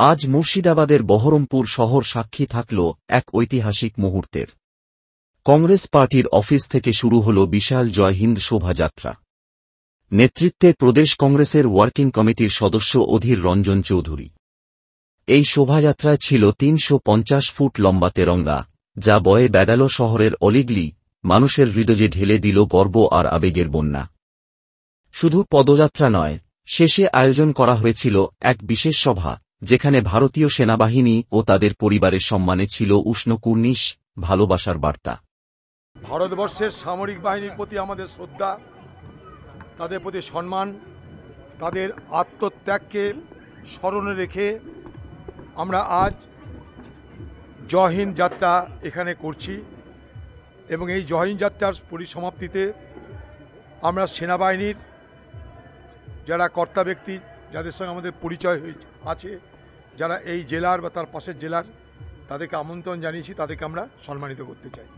আজ মুর্শিদাবাদের বহরমপুর শহর সাক্ষী থাকল এক ঐতিহাসিক মুহূর্তের। কংগ্রেস পার্টির অফিস থেকে শুরু হল বিশাল জয় হিন্দ শোভাযাত্রা। নেতৃত্বে প্রদেশ কংগ্রেসের ওয়ার্কিং কমিটির সদস্য অধীর রঞ্জন চৌধুরী। এই শোভাযাত্রায় ছিল ৩৫০ ফুট লম্বা তেরঙ্গা, যা বয়ে বেড়াল শহরের অলিগলি, মানুষের হৃদয়ে ঢেলে দিল গর্ব আর আবেগের বন্যা। শুধু পদযাত্রা নয়, শেষে আয়োজন করা হয়েছিল এক বিশেষ সভা, যেখানে ভারতীয় সেনাবাহিনী ও তাদের পরিবারের সম্মানে ছিল উষ্ণ কুর্নিশ, ভালোবাসার বার্তা। ভারতবর্ষের সামরিক বাহিনীর প্রতি আমাদের শ্রদ্ধা, তাদের প্রতি সম্মান, তাদের আত্মত্যাগকে স্মরণে রেখে আমরা আজ জয় হিন্দ যাত্রা এখানে করছি। এবং এই জয় হিন্দ যাত্রার পরিসমাপ্তিতে আমরা সেনাবাহিনীর যারা কর্তা ব্যক্তি, যাদের সঙ্গে আমাদের পরিচয় আছে, যারা এই জেলার বা তার পাশের জেলার, তাদেরকে আমন্ত্রণ জানিয়েছি, তাদেরকে আমরা সম্মানিত করতে চাই।